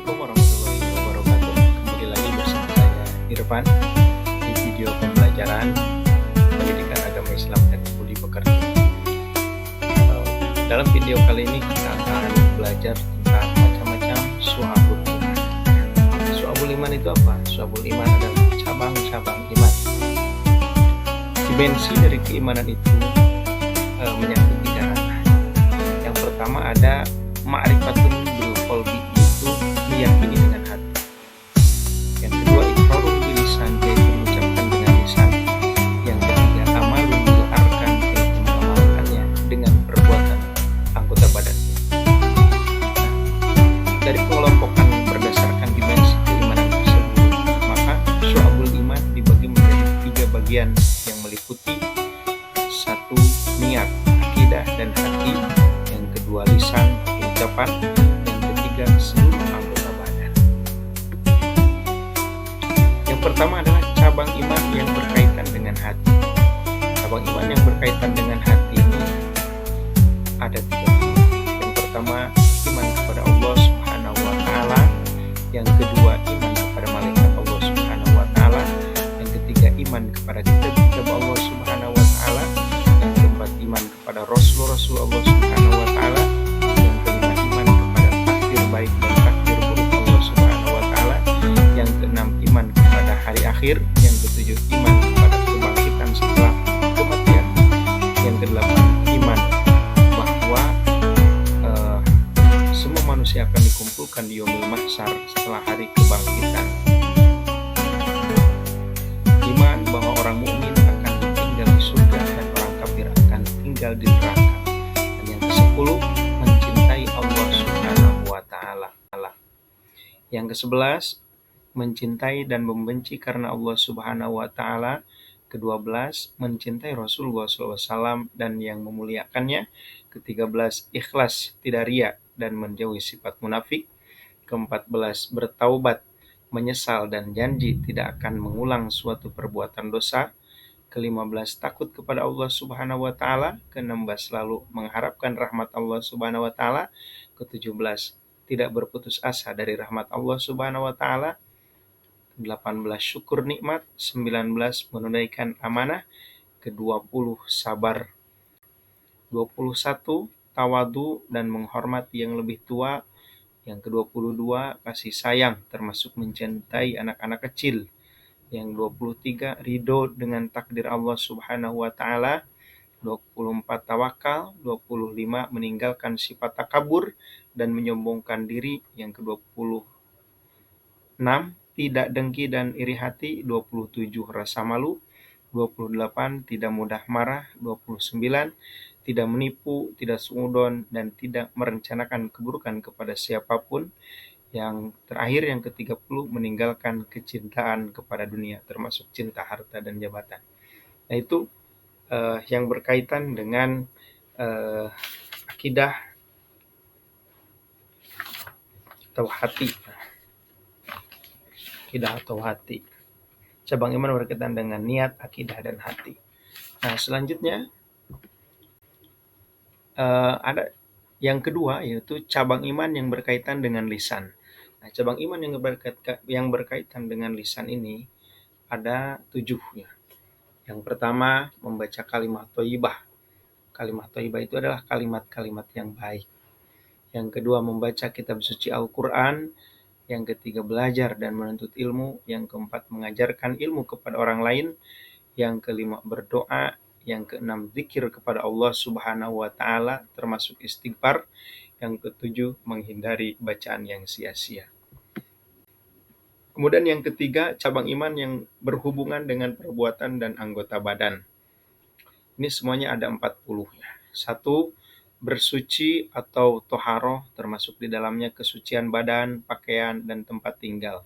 Assalamualaikum warahmatullahi wabarakatuh. Kembali lagi bersama saya Irfan di video pembelajaran pendidikan agama Islam dan budi pekerti. Dalam video kali ini kita akan belajar tentang macam-macam syu'abul iman. Syu'abul iman itu apa? Syu'abul iman adalah cabang-cabang iman. Dimensi dari keimanan itu menyangkut tiga ranah. Yang pertama ada ma'rifatun bil qalbi, itu meyakini dengan hati. Yang kedua iqrarun bil lisan, yaitu mengucapkan dengan lisan. Yang ketiga amalun bil arkan, yaitu mengamalkannya dengan perbuatan anggota badan. Dari pengelompokan berdasarkan dimensi keimanan tersebut, maka syu'abul iman dibagi menjadi tiga bagian yang meliputi: satu, niat, akidah dan hati; yang kedua, lisan, ucapan; yang ketiga, seluruh anggota badan. Yang pertama adalah cabang iman yang berkaitan dengan hati. Cabang iman yang berkaitan dengan hati ini ada tiga. Yang pertama, iman kepada Allah Subhanahu wa Ta'ala. Yang kedua, iman kepada malaikat Allah Subhanahu wa Ta'ala. Yang ketiga, iman kepada kitab-kitab Allah Subhanahu wa Ta'ala. Yang keempat, iman kepada Rasul-Rasul Allah Subhanahu wa Ta'ala. Yang kelima, iman kepada takdir baik dan takdir buruk Allah Subhanahu wa Ta'ala. Yang keenam, iman kepada hari akhir. Yang ketujuh, iman kepada kebangkitan setelah kematian. Yang kedelapan, iman bahwa semua manusia akan dikumpulkan di yaumil mahsyar setelah hari kebangkitan. Iman bahwa orang mukmin akan tinggal di surga dan orang kafir akan tinggal di neraka. Dan yang ke-10, mencintai Allah Subhanahu wa Ta'ala. Yang ke-11, mencintai dan membenci karena Allah Subhanahu wa Ta'ala. Ke-12, mencintai Rasulullah SAW dan yang memuliakannya. Ke-13, ikhlas, tidak riya dan menjauhi sifat munafik. Ke-14, bertaubat, menyesal dan janji tidak akan mengulang suatu perbuatan dosa. Ke-15, takut kepada Allah Subhanahu wa Ta'ala. Ke-16, selalu mengharapkan rahmat Allah Subhanahu wa Ta'ala. Ke-17, tidak berputus asa dari rahmat Allah Subhanahu wa Ta'ala. 18, syukur nikmat. 19, menunaikan amanah. Ke-20, sabar. 21, tawadu dan menghormati yang lebih tua. Yang ke-22, kasih sayang termasuk mencintai anak-anak kecil. Yang 23, ridho dengan takdir Allah Subhanahu wa Ta'ala. 24, tawakal. 25, meninggalkan sifat takabur dan menyombongkan diri. Yang ke-26, tidak dengki dan iri hati. 27, rasa malu. 28, tidak mudah marah. 29, tidak menipu, tidak suudzon, dan tidak merencanakan keburukan kepada siapapun. Yang terakhir, yang ke-30, meninggalkan kecintaan kepada dunia, termasuk cinta harta dan jabatan. Nah, itu yang berkaitan dengan akidah atau hati. Akidah atau hati. Cabang iman berkaitan dengan niat, akidah, dan hati. Nah, selanjutnya ada yang kedua, yaitu cabang iman yang berkaitan dengan lisan. Nah, cabang iman yang berkaitan dengan lisan ini ada 7 ya. Yang pertama, membaca kalimat thayyibah. Kalimat thayyibah itu adalah kalimat-kalimat yang baik. Yang kedua, membaca kitab suci Al-Quran. Yang ketiga, belajar dan menuntut ilmu. Yang keempat, mengajarkan ilmu kepada orang lain. Yang kelima, berdoa. Yang keenam, zikir kepada Allah Subhanahu wa Ta'ala, termasuk istighfar. Yang ketujuh, menghindari bacaan yang sia-sia. Kemudian yang ketiga, cabang iman yang berhubungan dengan perbuatan dan anggota badan. Ini semuanya ada 40. 1, bersuci atau toharoh, termasuk di dalamnya kesucian badan, pakaian, dan tempat tinggal.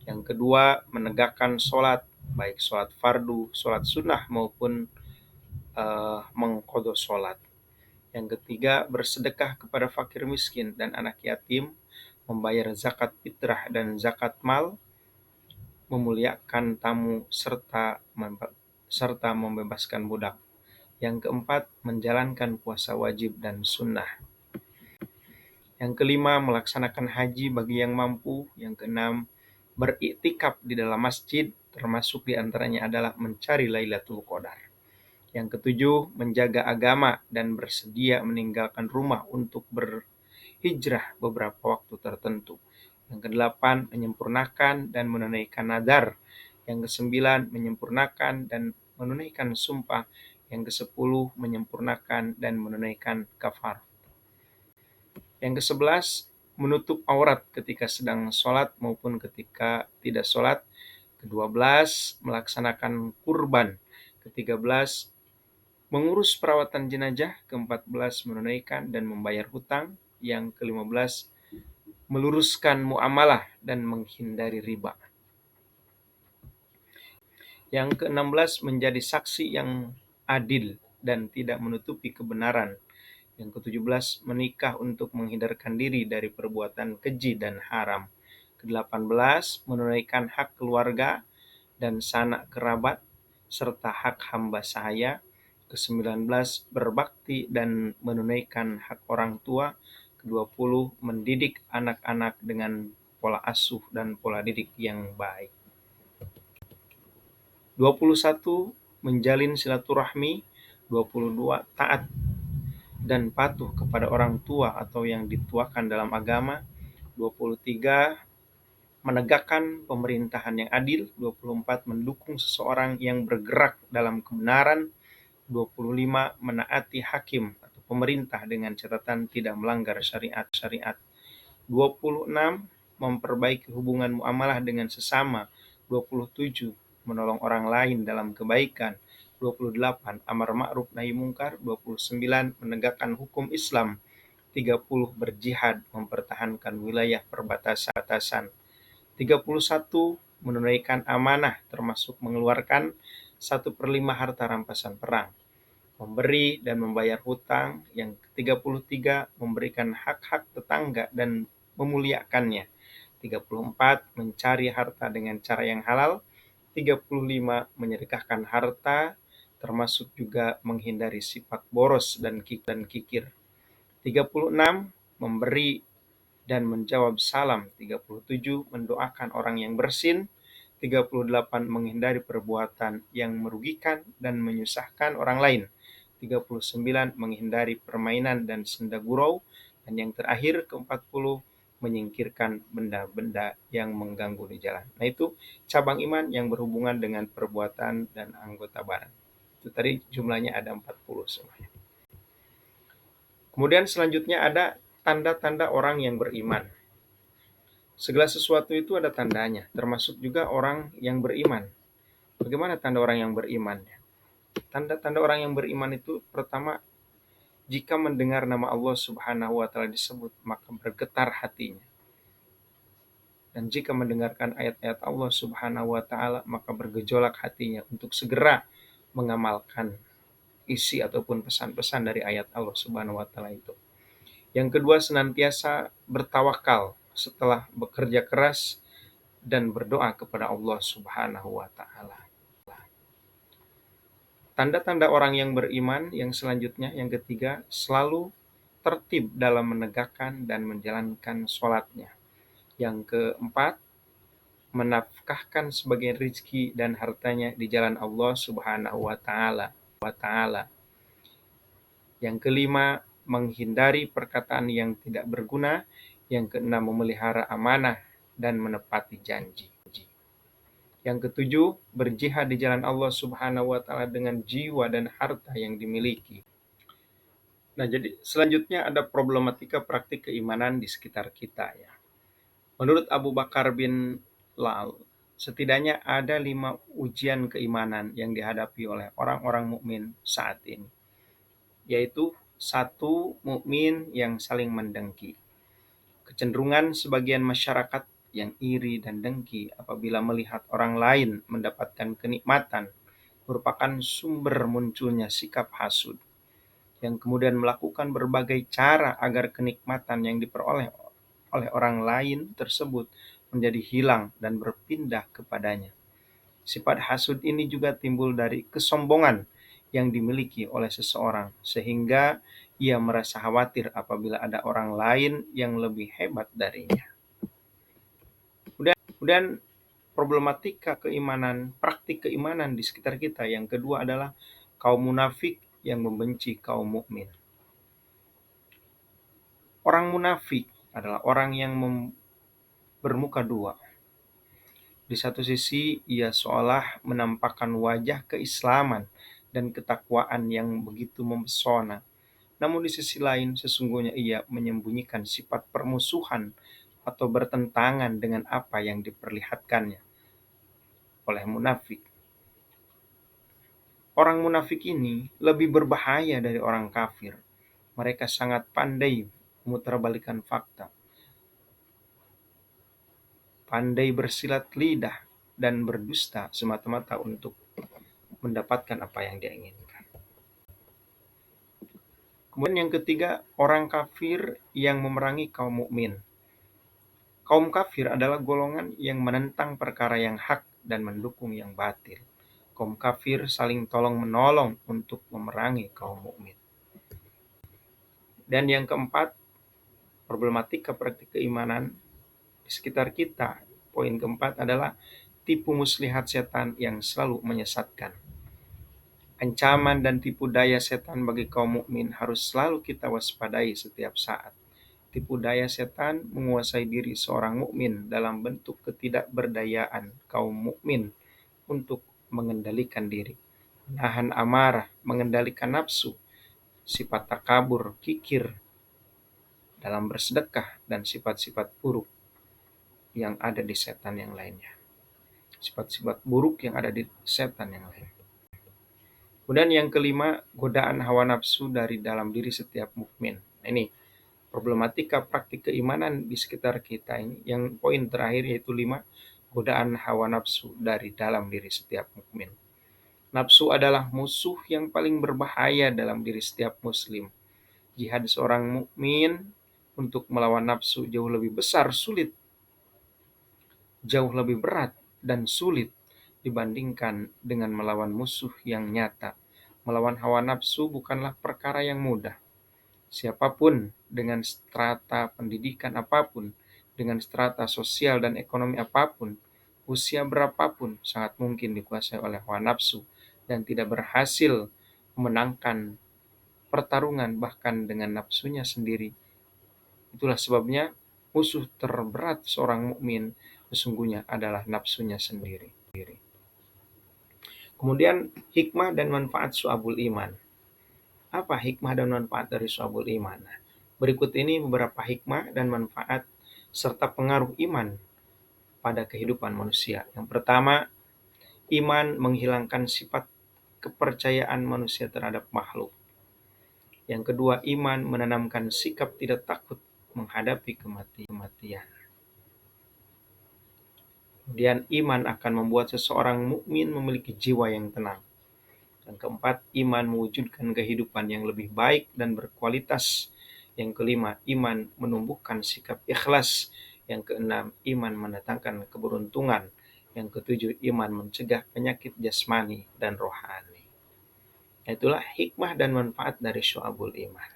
Yang kedua, menegakkan sholat, baik sholat fardu, sholat sunnah, maupun mengqadha sholat. Yang ketiga, bersedekah kepada fakir miskin dan anak yatim, membayar zakat fitrah dan zakat mal, memuliakan tamu, serta membebaskan budak. Yang keempat, menjalankan puasa wajib dan sunnah. Yang kelima, melaksanakan haji bagi yang mampu. Yang keenam, beriktikaf di dalam masjid, termasuk diantaranya adalah mencari Lailatul Qadar. Yang ketujuh, menjaga agama dan bersedia meninggalkan rumah untuk berhijrah beberapa waktu tertentu. Yang kedelapan, menyempurnakan dan menunaikan nadar. Yang kesembilan, menyempurnakan dan menunaikan sumpah. Yang kesepuluh, menyempurnakan dan menunaikan kafar. Yang ke-11, menutup aurat ketika sedang sholat maupun ketika tidak sholat. Ke-12, melaksanakan kurban. Ke-13, mengurus perawatan jenazah. Ke-14, menunaikan dan membayar hutang. Yang ke-15, meluruskan muamalah dan menghindari riba. Yang ke-16, menjadi saksi yang adil dan tidak menutupi kebenaran. Yang ke-17, menikah untuk menghindarkan diri dari perbuatan keji dan haram. Ke-18, menunaikan hak keluarga dan sanak kerabat, serta hak hamba sahaya. Ke-19, berbakti dan menunaikan hak orang tua. Ke-20, mendidik anak-anak dengan pola asuh dan pola didik yang baik. 21, menjalin silaturahmi. 22, taat dan patuh kepada orang tua atau yang dituakan dalam agama. 23, menegakkan pemerintahan yang adil. 24, mendukung seseorang yang bergerak dalam kebenaran. 25, menaati hakim atau pemerintah dengan catatan tidak melanggar syariat. 26, memperbaiki hubungan muamalah dengan sesama. 27, menolong orang lain dalam kebaikan. 28, amar ma'ruf nahi mungkar. 29, menegakkan hukum Islam. 30, berjihad mempertahankan wilayah perbatasan. 31, menunaikan amanah termasuk mengeluarkan 1/5 harta rampasan perang. Memberi dan membayar hutang. Yang ke-33, memberikan hak-hak tetangga dan memuliakannya. 34, mencari harta dengan cara yang halal. 35, menyedekahkan harta, termasuk juga menghindari sifat boros dan kikir. 36, memberi dan menjawab salam. 37, mendoakan orang yang bersin. 38, menghindari perbuatan yang merugikan dan menyusahkan orang lain. 39, menghindari permainan dan senda gurau. Dan yang terakhir, ke-40, menyingkirkan benda-benda yang mengganggu di jalan. Nah, itu cabang iman yang berhubungan dengan perbuatan dan anggota badan. Itu tadi jumlahnya ada 40 semuanya. Kemudian selanjutnya ada tanda-tanda orang yang beriman. Segala sesuatu itu ada tandanya, termasuk juga orang yang beriman. Bagaimana tanda orang yang beriman? Tanda-tanda orang yang beriman itu pertama, jika mendengar nama Allah Subhanahu wa Ta'ala disebut, maka bergetar hatinya. Dan jika mendengarkan ayat-ayat Allah Subhanahu wa Ta'ala, maka bergejolak hatinya untuk segera mengamalkan isi ataupun pesan-pesan dari ayat Allah Subhanahu wa Ta'ala itu. Yang kedua, senantiasa bertawakal setelah bekerja keras dan berdoa kepada Allah Subhanahu wa Ta'ala. Tanda-tanda orang yang beriman yang selanjutnya, yang ketiga, selalu tertib dalam menegakkan dan menjalankan sholatnya. Yang keempat, menafkahkan sebagian rizki dan hartanya di jalan Allah Subhanahu wa Ta'ala. Yang kelima, menghindari perkataan yang tidak berguna. Yang keenam, memelihara amanah dan menepati janji. Yang ketujuh, berjihad di jalan Allah Subhanahu wa Ta'ala dengan jiwa dan harta yang dimiliki. Nah, jadi selanjutnya ada problematika praktik keimanan di sekitar kita ya. Menurut Abu Bakar bin Lal, setidaknya ada 5 ujian keimanan yang dihadapi oleh orang-orang mukmin saat ini. Yaitu 1, mukmin yang saling mendengki. Kecenderungan sebagian masyarakat yang iri dan dengki apabila melihat orang lain mendapatkan kenikmatan merupakan sumber munculnya sikap hasud, yang kemudian melakukan berbagai cara agar kenikmatan yang diperoleh oleh orang lain tersebut menjadi hilang dan berpindah kepadanya. Sifat hasud ini juga timbul dari kesombongan yang dimiliki oleh seseorang, sehingga ia merasa khawatir apabila ada orang lain yang lebih hebat darinya. Kemudian problematika keimanan, praktik keimanan di sekitar kita. Yang kedua adalah kaum munafik yang membenci kaum mukmin. Orang munafik adalah orang yang bermuka dua. Di satu sisi, ia seolah menampakkan wajah keislaman dan ketakwaan yang begitu mempesona. Namun di sisi lain, sesungguhnya ia menyembunyikan sifat permusuhan atau bertentangan dengan apa yang diperlihatkannya oleh munafik. Orang munafik ini lebih berbahaya dari orang kafir. Mereka sangat pandai memutarbalikkan fakta, pandai bersilat lidah, dan berdusta semata-mata untuk mendapatkan apa yang dia inginkan. Kemudian yang ketiga, orang kafir yang memerangi kaum mukmin. Kaum kafir adalah golongan yang menentang perkara yang hak dan mendukung yang batil. Kaum kafir saling tolong-menolong untuk memerangi kaum mukmin. Dan yang keempat, problematika praktik keimanan di sekitar kita. Poin keempat adalah tipu muslihat setan yang selalu menyesatkan. Ancaman dan tipu daya setan bagi kaum mukmin harus selalu kita waspadai setiap saat. Tipu daya setan menguasai diri seorang mukmin dalam bentuk ketidakberdayaan kaum mukmin untuk mengendalikan diri, menahan amarah, mengendalikan nafsu, sifat takabur, kikir dalam bersedekah, dan sifat-sifat buruk yang ada di setan yang lainnya. Sifat-sifat buruk yang ada di setan yang lain. Kemudian yang kelima, godaan hawa nafsu dari dalam diri setiap mukmin. Nah, ini problematika praktik keimanan di sekitar kita ini. Yang poin terakhir yaitu 5, godaan hawa nafsu dari dalam diri setiap mukmin. Nafsu adalah musuh yang paling berbahaya dalam diri setiap muslim. Jihad seorang mukmin untuk melawan nafsu jauh lebih besar, sulit, jauh lebih berat dan sulit dibandingkan dengan melawan musuh yang nyata. Melawan hawa nafsu bukanlah perkara yang mudah. Siapapun dengan strata pendidikan apapun, dengan strata sosial dan ekonomi apapun, usia berapapun, sangat mungkin dikuasai oleh hawa nafsu dan tidak berhasil memenangkan pertarungan bahkan dengan nafsunya sendiri. Itulah sebabnya musuh terberat seorang mukmin sesungguhnya adalah nafsunya sendiri. Kemudian hikmah dan manfaat syu'abul iman. Apa hikmah dan manfaat dari syu'abul iman? Berikut ini beberapa hikmah dan manfaat serta pengaruh iman pada kehidupan manusia. Yang pertama, iman menghilangkan sifat kepercayaan manusia terhadap makhluk. Yang kedua, iman menanamkan sikap tidak takut menghadapi kematian. Kemudian iman akan membuat seseorang mukmin memiliki jiwa yang tenang. Yang keempat, iman mewujudkan kehidupan yang lebih baik dan berkualitas. Yang kelima, iman menumbuhkan sikap ikhlas. Yang keenam, iman mendatangkan keberuntungan. Yang ketujuh, iman mencegah penyakit jasmani dan rohani. Itulah hikmah dan manfaat dari syu'abul iman.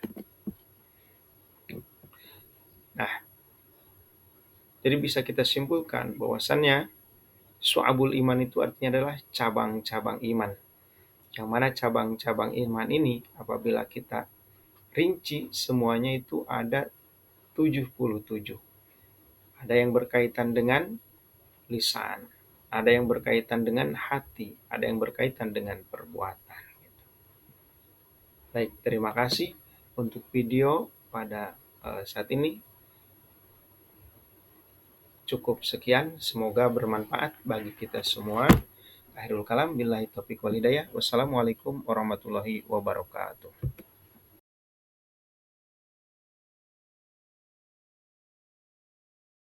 Nah, jadi bisa kita simpulkan bahwasannya syu'abul iman itu artinya adalah cabang-cabang iman. Yang mana cabang-cabang iman ini apabila kita rinci semuanya itu ada 77. Ada yang berkaitan dengan lisan, ada yang berkaitan dengan hati, ada yang berkaitan dengan perbuatan. Baik, terima kasih untuk video pada saat ini. Cukup sekian, semoga bermanfaat bagi kita semua. Akhirul kalam, billahi taufiq wal hidayah. Wassalamualaikum warahmatullahi wabarakatuh.